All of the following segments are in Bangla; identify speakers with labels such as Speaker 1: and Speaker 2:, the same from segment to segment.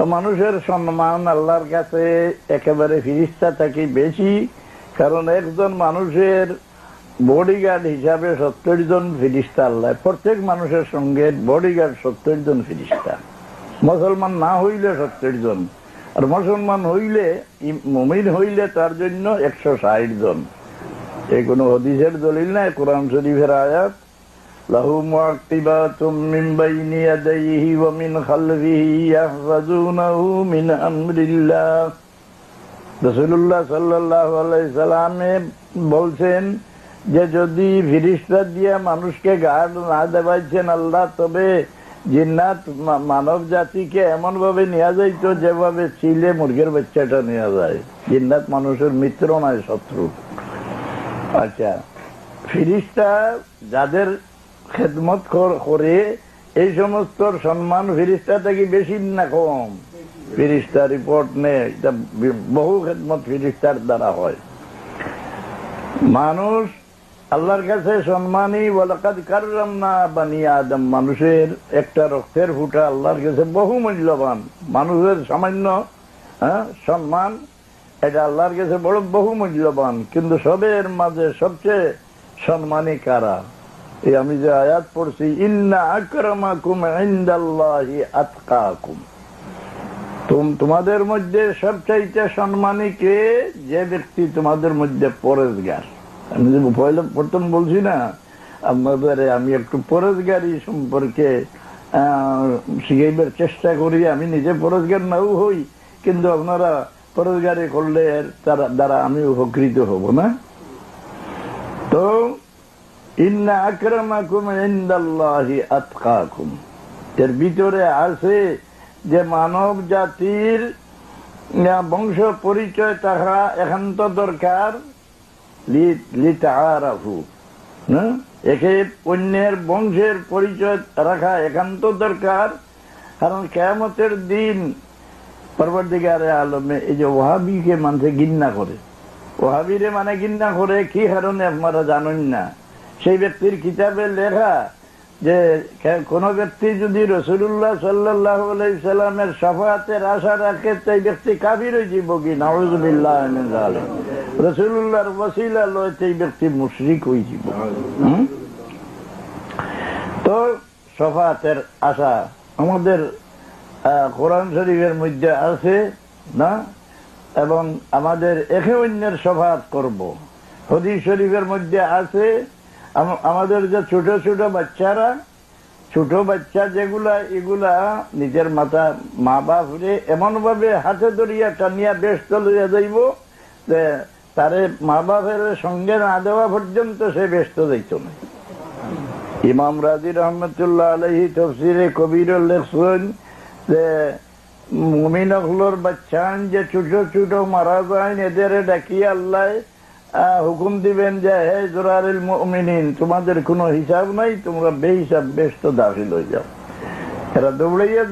Speaker 1: তো মানুষের সম্মান আল্লাহর কাছে একেবারে ফিরিস্তা থেকে বেশি, কারণ একজন মানুষের বডিগার্ড হিসাবে 70 জন ফিরিস্তা আল্লাহ, প্রত্যেক মানুষের সঙ্গে বডিগার্ড 70 জন ফিরিস্তা। মুসলমান না হইলে 70 জন, আর মুসলমান হইলে মুমিন হইলে তার জন্য 160 জন। এই কোন হাদিসের দলিল নাই, কোরআন শরীফের আয়াত। লাহু মুআক্কিবাতুম মিন বাইনি ইয়াদাইহি ওয়া মিন খালফিহি ইয়াহফাজুনাহু মিন আমরিল্লাহ। রাসূলুল্লাহ সাল্লাল্লাহু আলাইহি সাল্লামে বলছেন যে যদি ফিরিস্তা দিয়ে মানুষকে গার্ড না দেওয়াইছেন আল্লাহ, তবে জিন্নাত মানব জাতিকে এমন ভাবে নেওয়া যাইতো যেভাবে চিলে মুরগির বাচ্চাটা নেওয়া যায়। জিন্নাত মানুষের মিত্র নয়, শত্রু। আচ্ছা, ফিরিস্তা যাদের খেদমত করে এই সমস্ত সম্মান ফিরিস্তা থেকে বেশি না কম? ফিরিস্তা রিপোর্ট নেই, বহু খেদমত ফিরিস্তার দ্বারা হয়। মানুষ আল্লাহর কাছে সম্মানী, ওয়ালাকাদ কাররামনা বানি আদম, মানুষের একটা রক্তের ফুটা আল্লাহর কাছে বহু মূল্যবান। মানুষের সামান্য সম্মান এটা আল্লাহর কাছে বড় বহু মূল্যবান। কিন্তু সবের মাঝে সবচেয়ে সম্মানী কারা? এই আমি যে আয়াত পড়ছি, ইন্না আকরামাকুম ইনদাল্লাহি আতকাকুম, তোমাদের মধ্যে সবচাইতে সম্মানী কে? যে ব্যক্তি তোমাদের মধ্যে পরেজগার। আমি যে প্রথম বলছি না আপনাদের, আমি একটু পরেজগারি সম্পর্কে শিখাইবার চেষ্টা করি। আমি নিজে পরেজগার নাও হই, কিন্তু আপনারা পরেজগারি করলে তার দ্বারা আমি উপকৃত হব না। তো ইন্না আকরামাকুম ইনদাল্লাহি আতকাকুম, এর ভিতরে আছে যে মানব জাতির বংশ পরিচয় থাকা একান্ত দরকার। লিতাআরাফু, একে অন্যের বংশের পরিচয় রাখা একান্ত দরকার। কারণ কিয়ামতের দিন পরবর্তীকারে আলমে এই যে ওয়াহাবিকে মানুষে ঘৃণা করে, ওয়াহাবিরে মানে ঘৃণা করে কি কারণে আপনারা জানেন না। সেই ব্যক্তির কিতাবে লেখা যে কোন ব্যক্তি যদি রাসূলুল্লাহ সাল্লাল্লাহু আলাইহি সাল্লামের শাফাআতের আশা রাখে, সেই ব্যক্তি কাফির হয়ে যাব কি? নাউযুবিল্লাহ মিন যালিক। রাসূলুল্লাহর ওসিলা লয় সেই ব্যক্তি মুশরিক হয়ে যাব। তো শাফাআতের আশা আমাদের কোরআন শরীফের মধ্যে আছে না, এবং আমাদের একে অন্যের শাফাআত করব। হাদিস শরীফের মধ্যে আছে আমাদের যে ছোট ছোট বাচ্চারা, ছোট বাচ্চা যেগুলা, এগুলা নিজের মাথা মা বাপরে এমন ভাবে হাতে ধরিয়া টানিয়া ব্যস্ত লইয়া যাইব যে তারে মা বাপের সঙ্গে না দেওয়া পর্যন্ত সে ব্যস্ত যাইত না। ইমাম রাজি রহমতুল্লাহ আলাইহি তাফসীরে কবির লেখছেন যে মুমিন হলোর বাচ্চা যে ছোট ছোট মারা যায়, এদের ডাকিয়া আল্লাহ হুকুম দিবেন যে হে জুরারিল মুমিনিন, তোমাদের কোনো হিসাব নাই, তোমরা বেহিসাব ব্যস্ত দাখিল হয়ে যাও। এরা দৌড়াইয়া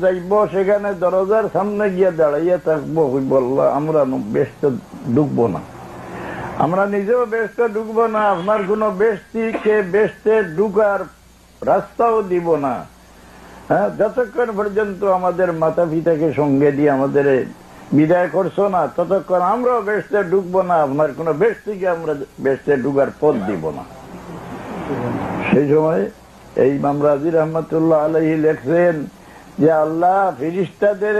Speaker 1: যাইব, সেখানে দরজার সামনে গিয়া দাঁড়াইয়া থাকবো, বললো আমরা ব্যস্ত ঢুকবো না, আমরা নিজেও ব্যস্ত ঢুকবো না, আপনার কোন ব্যক্তিকে ব্যস্তে ঢুকার রাস্তাও দিব না। হ্যাঁ, যতক্ষণ পর্যন্ত আমাদের মাতা পিতাকে সঙ্গে দিয়ে আমাদের বিদায় করছো না, ততক্ষণ আমরাও ব্যস্তে ঢুকবো না, আপনার কোন ব্যক্তিকে আমরা ব্যস্তে ঢুকার পথ দিব না। সেই সময় এই ইমাম রাজি রহমতুল্লাহ আলাইহি লেখছেন যে আল্লাহ ফিরিস্তাদের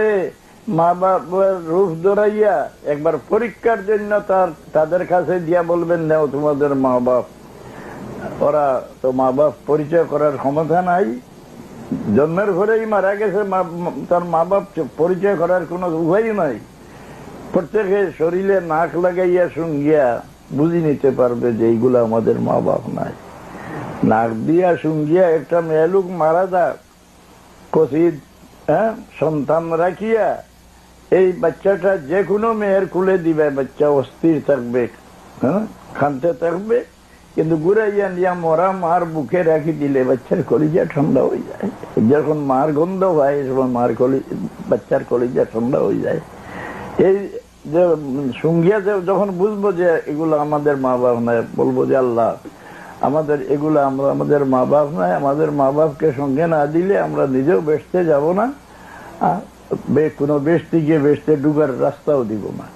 Speaker 1: মা বাবার রূপ ধরাইয়া একবার পরীক্ষার জন্য তাদের কাছে দিয়া বলবেন, নাও তোমাদের মা বাপ। ওরা তো মা বাপ পরিচয় করার ক্ষমতা নাই, জন্মের ঘরেই মারা গেছে, তার মা বাপ পরিচয় করার কোন উপায় নাই। প্রত্যেকে শরীরে নাক লাগাইয়া শুঙ্গিয়া বুঝি নিতে পারবে যে এইগুলা আমাদের মা বাপ নাই। নাক দিয়া শুঙ্গিয়া একটা মেয়ে লোক মারা যাক, কচিত সন্তান রাখিয়া এই বাচ্চাটা যে কোনো মেয়ের কুলে দিবে, বাচ্চা অস্থির থাকবে, খানতে থাকবে, কিন্তু ঘুরাইয়া নিয়া মরা মার বুকে রাখি দিলে বাচ্চার কলিজা ঠান্ডা হয়ে যায়। যখন মার গন্ধ হয় বাচ্চার কলিজা ঠান্ডা হয়ে যায়। এই যে সঙ্গিয়া যখন বুঝবো যে এগুলো আমাদের মা বাপ নাই, বলবো যে আল্লাহ আমাদের এগুলো আমাদের মা বাপ নাই, আমাদের মা বাপকে সঙ্গে না দিলে আমরা নিজেও বেসতে যাব না, কোনো বেশতে গিয়ে বেশতে ডুবার রাস্তাও দিব না।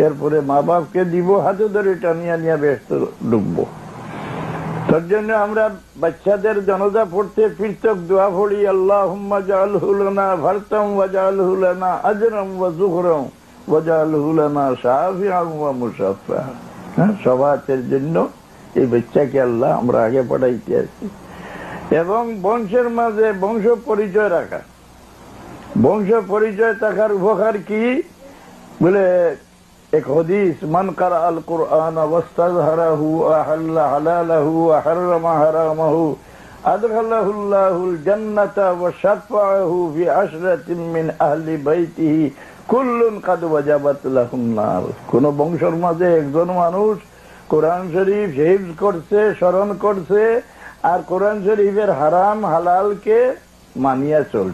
Speaker 1: এরপরে মা বাপকে দিব হাতে ধরে টানিয়া নিয়ে বেশতে ডুববো। তার জন্য আমরা বাচ্চাদের জানাজা পড়তে পৃথক দোয়া পড়ি, আল্লাহুম্মা জাআলহু লানা ফারতাম ওয়া জাআলহু লানা আজরাম ওয়া যুখরাম ওয়া জাআলহু লানা শাফিআন ওয়া মুশাফফাআন। শাফাতের জন্য এই বাচ্চাকে আল্লাহ আমরা আগে পাঠাইতে আছি। এবং বংশের মাঝে বংশ পরিচয় রাখা। বংশ পরিচয় থাকার উপকার কি বলে এক হাদিস, মান কারা আল কুরআন ওয়াস্তাযহারাহু আহাল্লা হালালাহু ওয়া হাররামা হারামাহু আদখালাহুল্লাহুল জান্নাতা ওয়া শাফাআহু ফি আশরাতিন মিন আহলি বাইতিহি কুল্লুন কাদ ওয়াজাবাত লাহুন নার। কোন বংশের মাঝে একজন মানুষ কোরআন শরীফ হিফজ করছে, স্মরণ করছে, আর কোরআন শরীফের হারাম হালালকে মানিয়া চলছে।